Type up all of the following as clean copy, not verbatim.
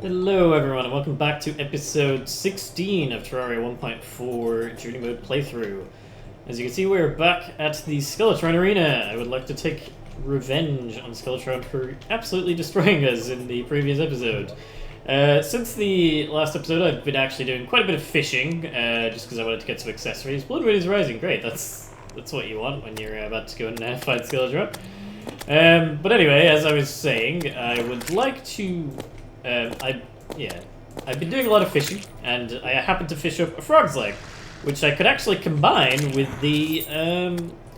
Hello everyone and welcome back to episode 16 of Terraria 1.4 Journey Mode playthrough. As you can see, we're back at the Skeletron Arena. I would like to take revenge on Skeletron for absolutely destroying us in the previous episode. Since the last episode, I've been actually doing quite a bit of fishing, just because I wanted to get some accessories. Blood Moon is rising, great, that's what you want when you're about to go and fight Skeletron. But anyway, as I was saying, I would like to... I've been doing a lot of fishing, and I happened to fish up a frog's leg, which I could actually combine with the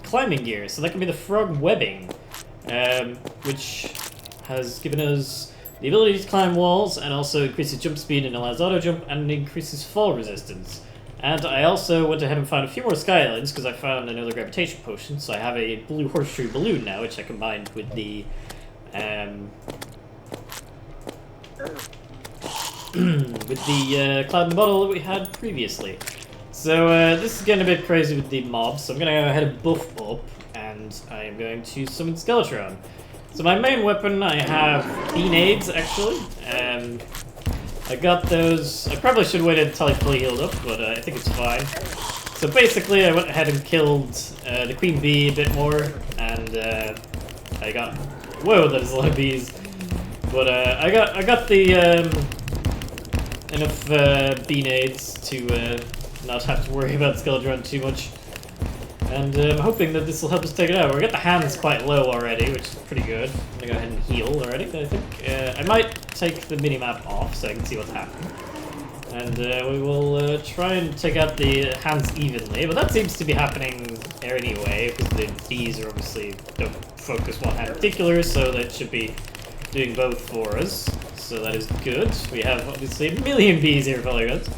climbing gear. So that can be the frog webbing, which has given us the ability to climb walls, and also increases jump speed and allows auto jump, and increases fall resistance. And I also went ahead and found a few more Sky Islands, because I found another gravitation potion, so I have a blue horseshoe balloon now, which I combined with the cloud in the bottle that we had previously. So this is getting a bit crazy with the mobs, so I'm going to go ahead and buff up, and I am going to summon Skeletron. So my main weapon, I have Beanades, actually. I got those. I probably should have waited until I fully healed up, but I think it's fine. So basically, I went ahead and killed the queen bee a bit more, and I got... Whoa, that is a lot of bees. But I got the enough Beanades to not have to worry about Skeletron too much. And I'm hoping that this will help us take it out. We got the hands quite low already, which is pretty good. I'm gonna go ahead and heal already, I think. I might take the minimap off so I can see what's happening. And we will try and take out the hands evenly, but that seems to be happening anyway, because the bees are obviously don't focus one hand in particular, so that should be doing both for us. So that is good. We have obviously a million bees here following us.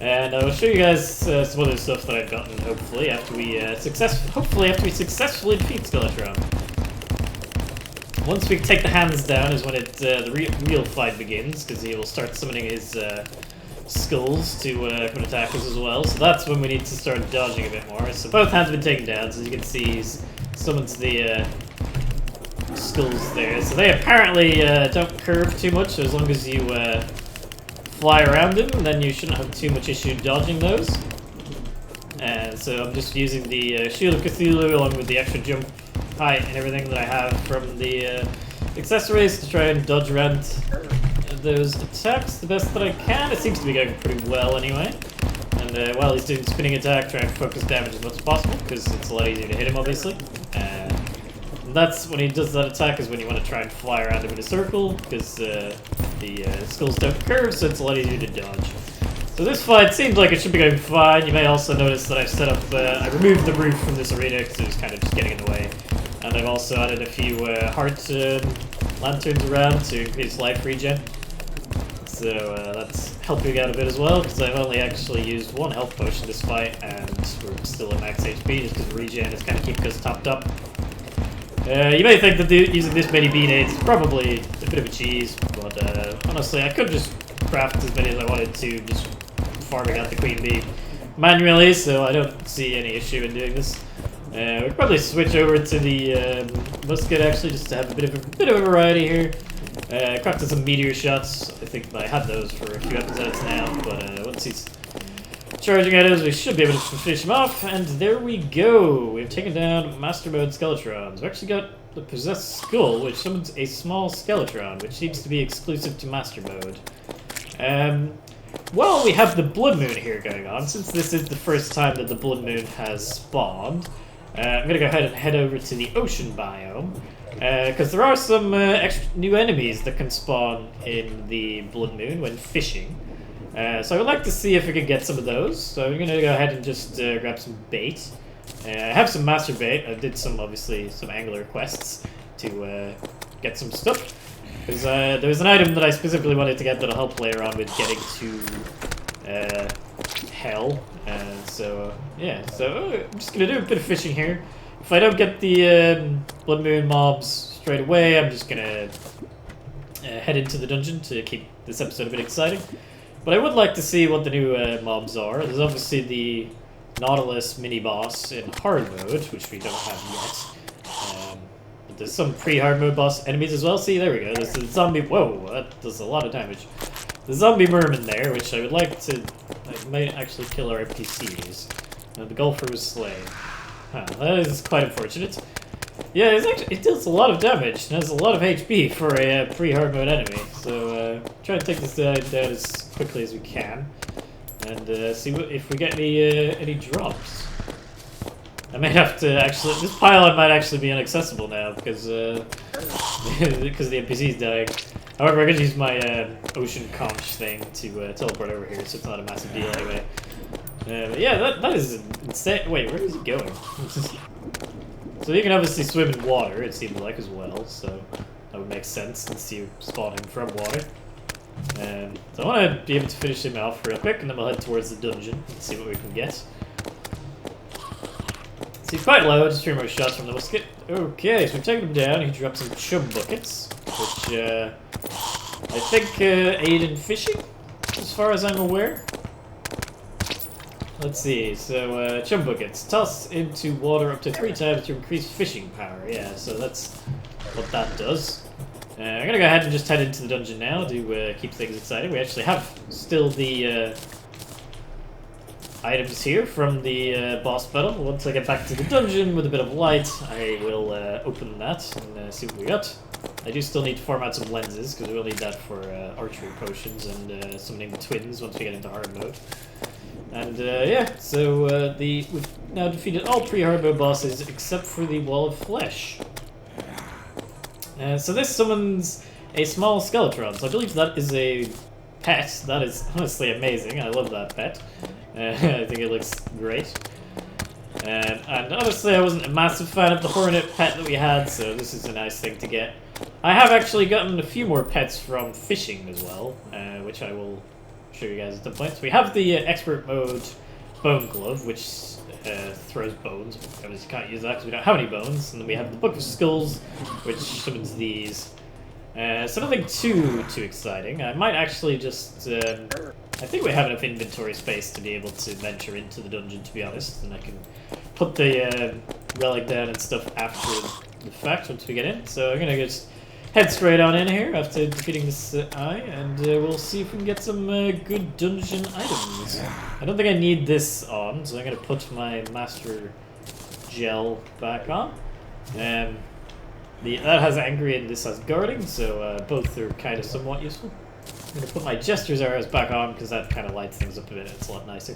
And I will show you guys some other stuff that I've gotten, hopefully, after we successfully defeat Skeletron. Once we take the hands down is when the real fight begins, because he will start summoning his skulls to come attack us as well. So that's when we need to start dodging a bit more. So both hands have been taken down, so as you can see, he summons the skulls there. So they apparently don't curve too much, so as long as you fly around them, then you shouldn't have too much issue dodging those. And so I'm just using the Shield of Cthulhu along with the extra jump height and everything that I have from the accessories to try and dodge around those attacks the best that I can. It seems to be going pretty well anyway. And while he's doing spinning attack, try and focus damage as much as possible, because it's a lot easier to hit him, obviously. And that's when he does that attack, is when you want to try and fly around him in a circle, because the skulls don't curve, so it's a lot easier to dodge. So this fight seems like it should be going fine. You may also notice that I've set up, I removed the roof from this arena because it was kind of just getting in the way. And I've also added a few heart lanterns around to increase life regen. So that's helping out a bit as well, because I've only actually used one health potion this fight, and we're still at max HP just because regen is kind of keeping us topped up. You may think that using this many Beanades is probably a bit of a cheese, but honestly I could just craft as many as I wanted to, just farming out the queen bee manually, so I don't see any issue in doing this. We'll probably switch over to the musket actually, just to have a bit of a variety here. I crafted some meteor shots. I think I had those for a few episodes now, but once he's charging at us, we should be able to finish him off, and there we go! We've taken down Master Mode Skeletrons. We've actually got the Possessed Skull, which summons a small Skeletron, which seems to be exclusive to Master Mode. Well, we have the Blood Moon here going on. Since this is the first time that the Blood Moon has spawned, I'm going to go ahead and head over to the Ocean Biome, because there are some extra new enemies that can spawn in the Blood Moon when fishing. So I would like to see if we can get some of those. So I'm going to go ahead and just grab some bait. I have some master bait. I did obviously some angler quests to get some stuff. Because there's an item that I specifically wanted to get that'll help later on with getting to hell. So I'm just going to do a bit of fishing here. If I don't get the Blood Moon mobs straight away, I'm just going to head into the dungeon to keep this episode a bit exciting. But I would like to see what the new mobs are. There's obviously the Nautilus mini-boss in hard mode, which we don't have yet. But there's some pre-hard mode boss enemies as well. See, there we go. There's the zombie. Whoa, that does a lot of damage. The zombie merman there, which I would like to. I might actually kill our NPCs. The golfer was slain. Huh, that is quite unfortunate. Yeah, it deals a lot of damage and has a lot of HP for a pre-hard mode enemy. So try to take this guy down as quickly as we can, and see if we get any drops. I may have to actually. This pylon might actually be inaccessible now because because the NPC's dying. However, I'm gonna use my ocean conch thing to teleport over here, so it's not a massive deal anyway. But yeah, that is insane. Wait, where is he going? So you can obviously swim in water, it seems like, as well, so that would make sense since you're spawning from water. So I want to be able to finish him off real quick, and then we'll head towards the dungeon and see what we can get. So he's quite low, just 3 more shots from the musket. Okay, so we've taken him down, he dropped some chum buckets, which I think aid in fishing, as far as I'm aware. Let's see, so chum buckets. Toss into water up to 3 times to increase fishing power. Yeah, so that's what that does. I'm gonna go ahead and just head into the dungeon now to keep things exciting. We actually have still the items here from the boss battle. Once I get back to the dungeon with a bit of light, I will open that and see what we got. I do still need to farm out some lenses, because we'll need that for archery potions and summoning the twins once we get into hard mode. And yeah, so we've now defeated all pre-hard mode bosses except for the Wall of Flesh. So this summons a small Skeletron, so I believe that is a pet. That is honestly amazing. I love that pet. I think it looks great. And honestly, I wasn't a massive fan of the Hornet pet that we had, so this is a nice thing to get. I have actually gotten a few more pets from fishing as well, which I will show you guys at the point. So we have the expert mode bone glove, which throws bones. Obviously can't use that because we don't have any bones. And then we have the book of skulls, which summons these. So nothing too exciting. I might actually just I think we have enough inventory space to be able to venture into the dungeon, to be honest, and I can put the relic down and stuff after the fact once we get in. So I'm gonna just head straight on in here after defeating this eye, and we'll see if we can get some good dungeon items. I don't think I need this on, so I'm going to put my master gel back on. That has angry and this has guarding, so both are kind of somewhat useful. I'm going to put my jester's arrows back on because that kind of lights things up a bit. It's a lot nicer.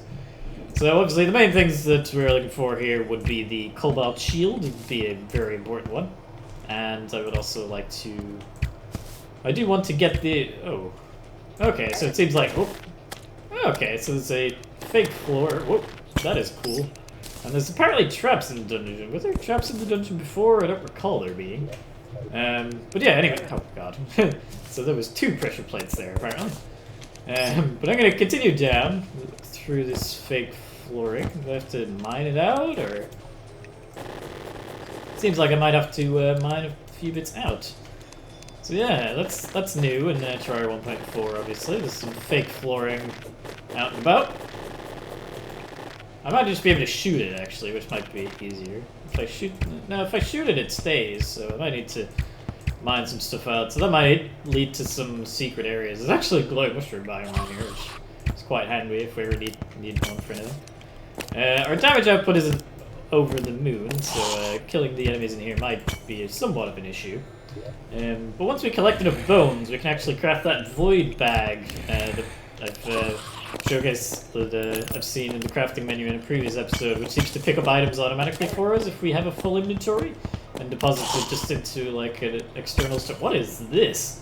So obviously the main things that we're looking for here would be the cobalt shield. It would be a very important one. And I would also like to... I do want to get the... Oh. Okay, so it seems like... Oh. Okay, so there's a fake floor. Whoop, that is cool. And there's apparently traps in the dungeon. Were there traps in the dungeon before? I don't recall there being. But yeah, anyway. Oh, God. So there was 2 pressure plates there, apparently. But I'm going to continue down through this fake flooring. Do I have to mine it out, or... Seems like I might have to mine a few bits out. So yeah, that's new in Terraria 1.4, obviously. There's some fake flooring out and about. I might just be able to shoot it, actually, which might be easier. If I shoot... No, if I shoot it, it stays, so I might need to mine some stuff out. So that might lead to some secret areas. There's actually a glowing mushroom biome on here, which is quite handy if we ever need one for anything. Our damage output isn't over the moon, so killing the enemies in here might be somewhat of an issue. But once we collect enough bones, we can actually craft that void bag that I've showcased, that I've seen in the crafting menu in a previous episode, which seems to pick up items automatically for us if we have a full inventory, and deposits it just into like an external store. What is this?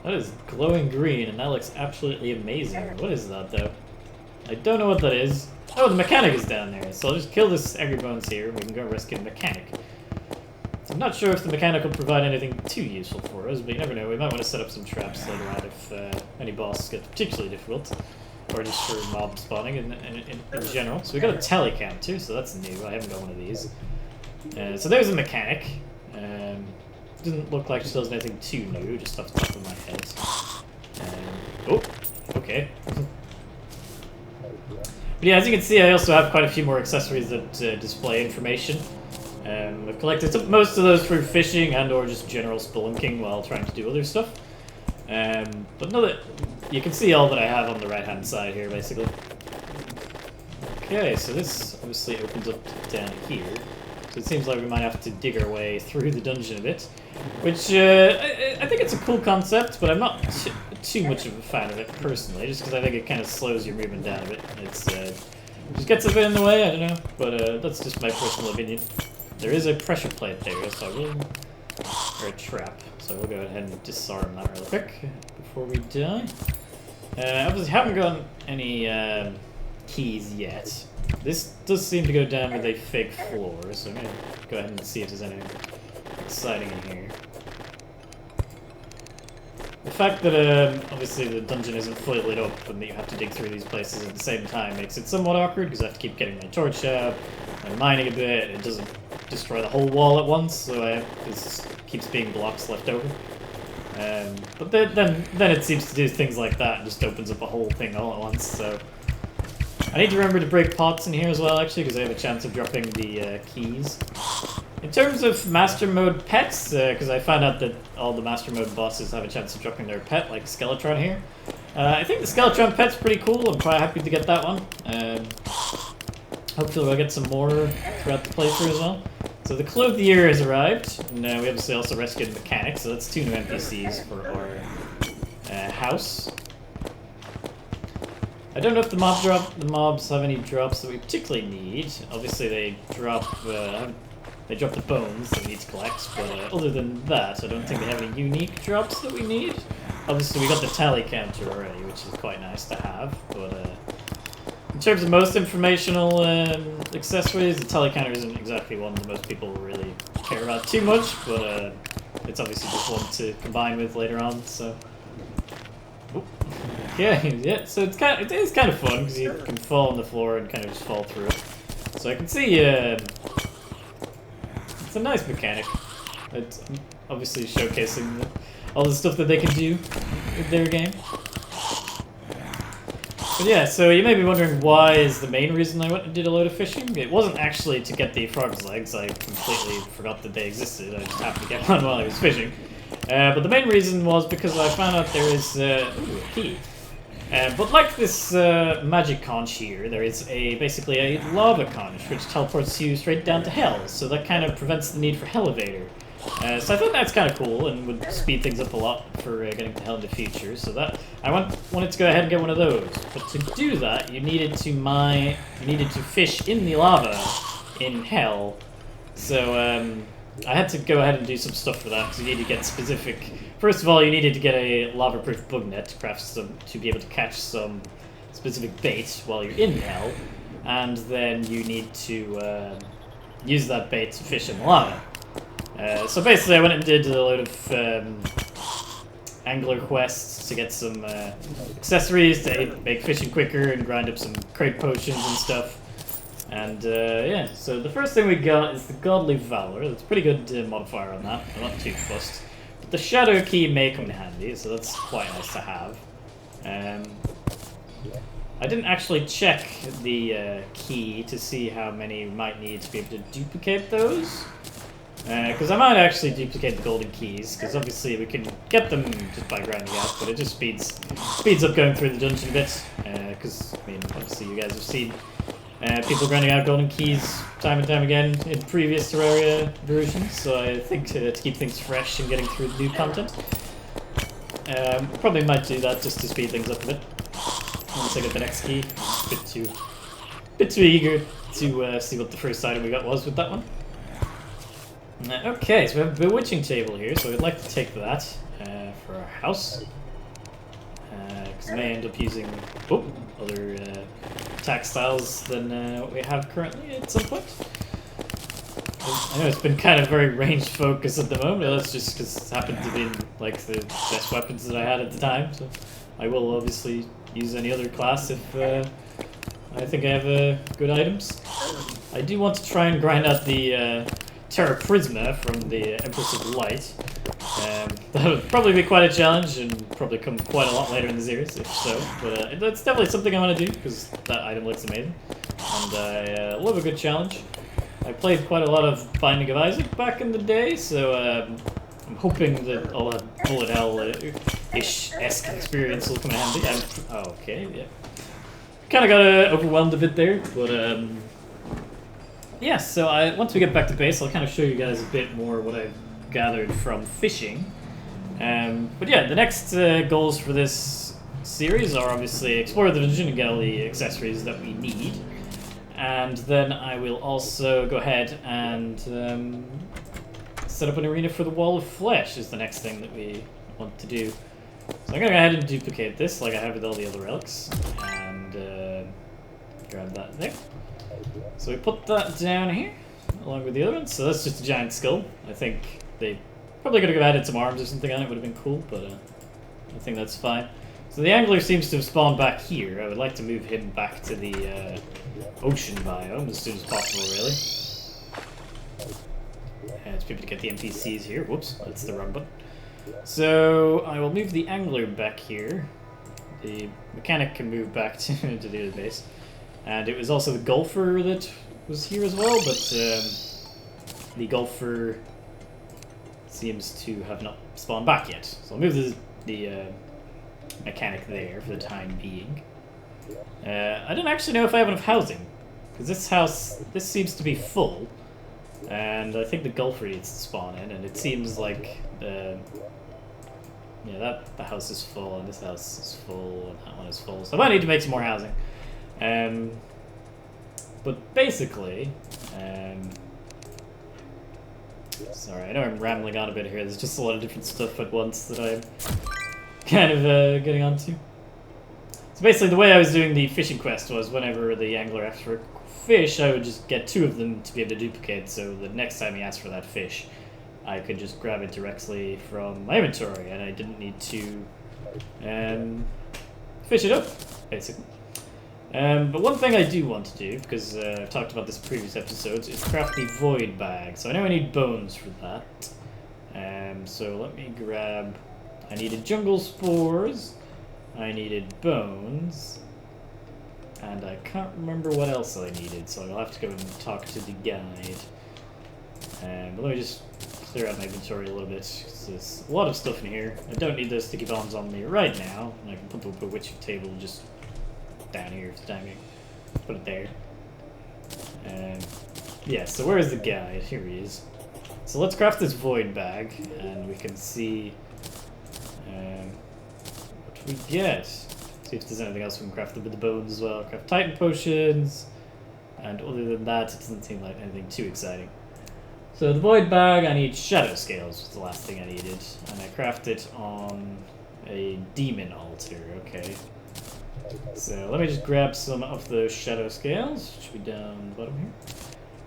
That is glowing green, and that looks absolutely amazing. What is that, though? I don't know what that is. Oh, the mechanic is down there, so I'll just kill this angry bones here, and we can go rescue the mechanic. So I'm not sure if the mechanic will provide anything too useful for us, but you never know. We might want to set up some traps later on if any boss gets particularly difficult, or just for mob spawning in general. So we got a tally count too, so that's new. I haven't got one of these. So there's a mechanic. Doesn't look like she does anything too new, just off the top of my head. Oh, okay. But yeah, as you can see, I also have quite a few more accessories that display information. I've collected most of those through fishing and or just general spelunking while trying to do other stuff. But no, that you can see all that I have on the right-hand side here, basically. Okay, so this obviously opens up down here. So it seems like we might have to dig our way through the dungeon a bit. Which, I think it's a cool concept, but I'm not too much of a fan of it, personally, just because I think it kind of slows your movement down a bit. It's, just gets a bit in the way, I don't know, but that's just my personal opinion. There is a pressure plate there, so I will... or a trap, so we'll go ahead and disarm that real quick before we die. Obviously haven't gotten any keys yet. This does seem to go down with a fake floor, so I'm gonna go ahead and see if there's anything exciting in here. The fact that obviously the dungeon isn't fully lit up and that you have to dig through these places at the same time makes it somewhat awkward, because I have to keep getting my torch out, I'm mining a bit, it doesn't destroy the whole wall at once, so this keeps being blocks left over. But then it seems to do things like that and just opens up a whole thing all at once, so... I need to remember to break pots in here as well, actually, because I have a chance of dropping the keys. In terms of Master Mode pets, because I found out that all the Master Mode bosses have a chance of dropping their pet, like SKELETRON here. I think the SKELETRON pet's pretty cool, I'm quite happy to get that one. Hopefully we'll get some more throughout the playthrough as well. So the Clue of the Year has arrived, and we obviously also rescued the mechanic, so that's 2 new NPCs for our house. I don't know if the mobs have any drops that we particularly need. Obviously they drop the bones that we need to collect, but other than that, I don't think they have any unique drops that we need. Obviously we got the tally counter already, which is quite nice to have, but in terms of most informational accessories, the tally counter isn't exactly one that most people really care about too much, but it's obviously just one to combine with later on, so... Yeah, so it is kind of fun, because you can fall on the floor and kind of just fall through it. So I can see, it's a nice mechanic. It's obviously showcasing all the stuff that they can do with their game. But yeah, so you may be wondering why is the main reason I went and did a load of fishing. It wasn't actually to get the frog's legs, I completely forgot that they existed, I just happened to get one while I was fishing. But the main reason was because I found out there is a key. But like this magic conch here, there is basically a lava conch which teleports you straight down to hell, so that kind of prevents the need for elevator. So I thought that's kind of cool and would speed things up a lot for getting to hell in the future. So that I wanted to go ahead and get one of those. But to do that, you needed to fish in the lava in hell. So I had to go ahead and do some stuff for that, because you need to get specific... First of all, you needed to get a lava-proof bug net to craft some, to be able to catch some specific bait while you're in hell, and then you need to use that bait to fish in the lava. So basically I went and did a load of angler quests to get some accessories to make fishing quicker and grind up some crate potions and stuff. And yeah, so the first thing we got is the Godly Valor. That's a pretty good modifier on that. I'm not too fussed. But the Shadow Key may come in handy, so that's quite nice to have. I didn't actually check the key to see how many we might need to be able to duplicate those. Because I might actually duplicate the golden keys, because obviously we can get them just by grinding out, but it just speeds up going through the dungeon a bit. Because, I mean, obviously you guys have seen people grinding out golden keys time and time again in previous Terraria versions, so I think to keep things fresh and getting through the new content, probably might do that just to speed things up a bit. Once I get the next key, a bit too eager to see what the first item we got was with that one. Okay, so we have a bewitching table here, so I'd like to take that for our house. Because I may end up using other attack styles than what we have currently at some point. I know it's been kind of very range focused at the moment, but that's just because it happened to be like the best weapons that I had at the time, so I will obviously use any other class if I think I have good items. I do want to try and grind out the Terra Prisma from the Empress of Light. That would probably be quite a challenge and probably come quite a lot later in the series, if so. But that's definitely something I want to do, because that item looks amazing. And I love a good challenge. I played quite a lot of Binding of Isaac back in the day, so I'm hoping that all that bullet hell-ish-esque experience will come in handy. Oh, okay, yeah. Kind of got overwhelmed a bit there, but yeah. So once we get back to base, I'll kind of show you guys a bit more what I've gathered from fishing. But yeah, the next goals for this series are obviously explore the dungeon and get all the accessories that we need. And then I will also go ahead and set up an arena for the Wall of Flesh is the next thing that we want to do. So I'm going to go ahead and duplicate this like I have with all the other relics. And grab that there. So we put that down here along with the other ones. So that's just a giant skull. I think they probably could have added some arms or something on it. Would have been cool, but I think that's fine. So the angler seems to have spawned back here. I would like to move him back to the ocean biome as soon as possible, really. And it's people to get the NPCs here. Whoops, that's the wrong button. So I will move the angler back here. The mechanic can move back to the other base. And it was also the golfer that was here as well, but the golfer seems to have not spawned back yet. So I'll move the mechanic there for the time being. I don't actually know if I have enough housing, because this seems to be full, and I think the golfer needs to spawn in, and it seems like yeah, the house is full, and this house is full, and that one is full, so I might need to make some more housing. But basically, sorry, I know I'm rambling on a bit here. There's just a lot of different stuff at once that I'm kind of getting onto. So basically the way I was doing the fishing quest was whenever the angler asked for a fish, I would just get 2 of them to be able to duplicate, so the next time he asked for that fish, I could just grab it directly from my inventory, and I didn't need to fish it up, basically. But one thing I do want to do, because I've talked about this in previous episodes, is craft the void bag. So I know I need bones for that. So let me grab... I needed jungle spores, I needed bones, and I can't remember what else I needed, so I'll have to go and talk to the guide. But let me just clear out my inventory a little bit, because there's a lot of stuff in here. I don't need those sticky bombs on me right now, and I can put the bewitching table just down here for the time being. Put it there. Yeah, so where is the guide? Here he is. So let's craft this void bag, and we can see what we get. See if there's anything else we can craft with the bones as well. Craft Titan potions, and other than that, it doesn't seem like anything too exciting. So the void bag, I need shadow scales, was the last thing I needed, and I craft it on a demon altar. Okay. So let me just grab some of those shadow scales, which should be down the bottom here.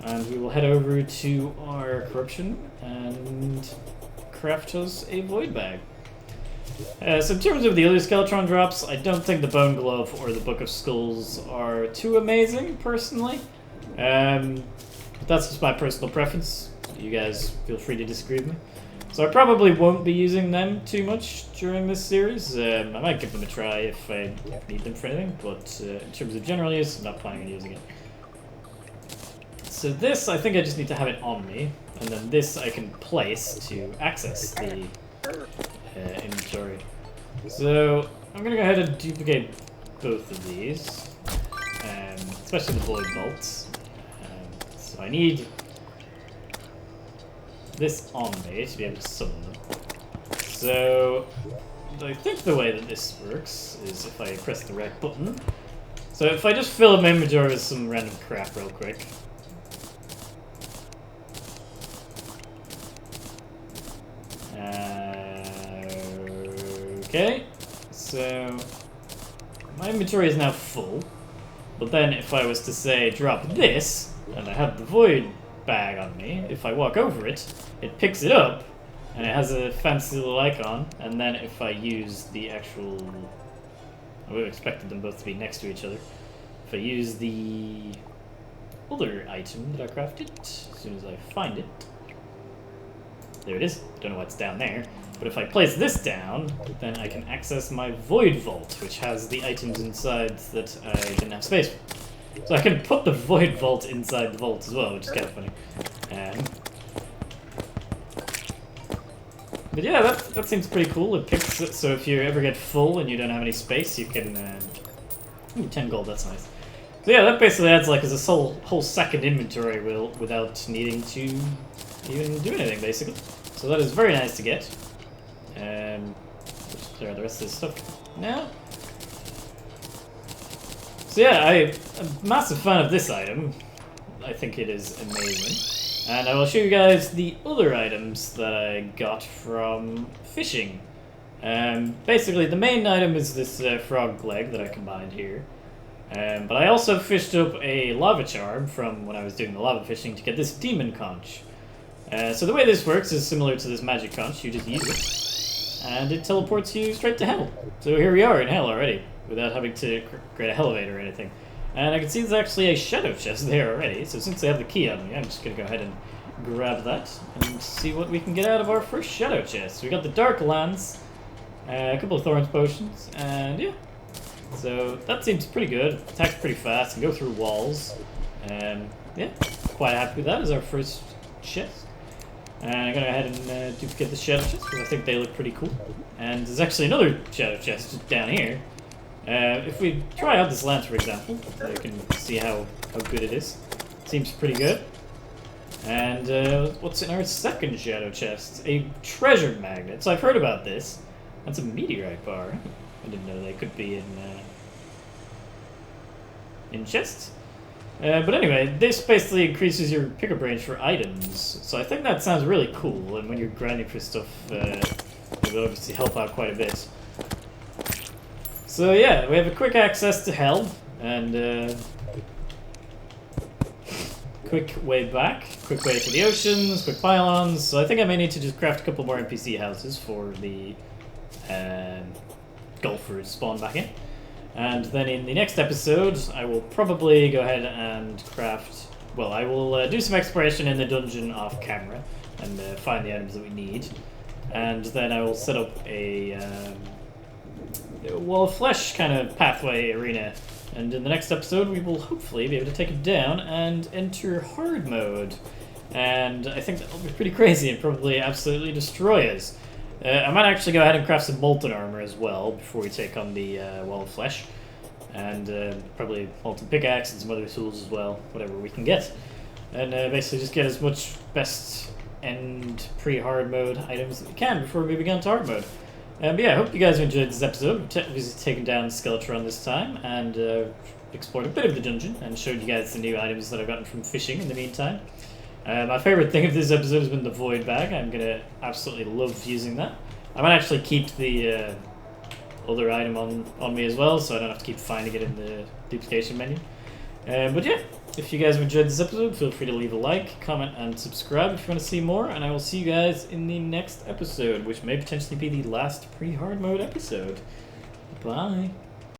And we will head over to our corruption and craft us a void bag. So in terms of the other Skeletron drops, I don't think the Bone Glove or the Book of Skulls are too amazing, personally. But that's just my personal preference. You guys feel free to disagree with me. So I probably won't be using them too much during this series. I might give them a try if I need them for anything, but in terms of general use, I'm not planning on using it. So this, I think I just need to have it on me, and then this I can place to access the inventory. So I'm going to go ahead and duplicate both of these, especially the void bolts. So I need this on me to be able to summon them. So I think the way that this works is if I press the right button. So if I just fill up my inventory with some random crap real quick. Okay, so my inventory is now full, but then if I was to say drop this, and I have the void bag on me, if I walk over it, it picks it up, and it has a fancy little icon, and then if I use the actual... I would have expected them both to be next to each other. If I use the other item that I crafted, as soon as I find it, there it is. Don't know what's down there. But if I place this down, then I can access my Void Vault, which has the items inside that I didn't have space for. So I can put the void vault inside the vault as well, which is kind of funny. But yeah, that seems pretty cool. It picks it, so if you ever get full and you don't have any space, you can... ooh, 10 gold, that's nice. So yeah, that basically adds like as a whole second inventory wheel without needing to even do anything, basically. So that is very nice to get. Just clear the rest of this stuff now. So yeah, I'm a massive fan of this item. I think it is amazing. And I will show you guys the other items that I got from fishing. Basically, the main item is this frog leg that I combined here. But I also fished up a lava charm from when I was doing the lava fishing to get this demon conch. So the way this works is similar to this magic conch. You just use it, and it teleports you straight to hell. So here we are in hell already, without having to create a elevator or anything. And I can see there's actually a shadow chest there already. So since I have the key on me, I'm just going to go ahead and grab that and see what we can get out of our first shadow chest. So we got the dark lance, a couple of thorns potions, and yeah. So that seems pretty good. Attacks pretty fast and go through walls. Yeah, quite happy with that as our first chest. And I'm gonna go ahead and duplicate the shadow chest because I think they look pretty cool. And there's actually another shadow chest just down here. If we try out this lance, for example, you can see how good it is. Seems pretty good. And what's in our second shadow chest? A treasure magnet. So I've heard about this. That's a meteorite bar. I didn't know they could be in chests. But anyway, this basically increases your pickup range for items. So I think that sounds really cool. And when you're grinding for stuff, it will obviously help out quite a bit. So yeah, we have a quick access to hell and quick way back, quick way to the oceans, quick pylons. So I think I may need to just craft a couple more NPC houses for the golfers spawn back in. And then in the next episode, I will probably go ahead and craft... Well, I will do some exploration in the dungeon off camera and find the items that we need. And then I will set up a wall of flesh kind of pathway arena. And in the next episode, we will hopefully be able to take it down and enter hard mode. And I think that will be pretty crazy and probably absolutely destroy us. I might actually go ahead and craft some molten armor as well before we take on the wall of flesh. And probably molten pickaxe and some other tools as well, whatever we can get. And basically just get as much best end pre-hard mode items that we can before moving on to hard mode. But yeah, I hope you guys enjoyed this episode. We've taken down SKELETRON this time and explored a bit of the dungeon and showed you guys the new items that I've gotten from fishing in the meantime. My favorite thing of this episode has been the void bag. I'm gonna absolutely love using that. I might actually keep the other item on me as well, so I don't have to keep finding it in the duplication menu. But yeah, if you guys have enjoyed this episode, feel free to leave a like, comment, and subscribe if you want to see more, and I will see you guys in the next episode, which may potentially be the last pre-hard mode episode. Bye!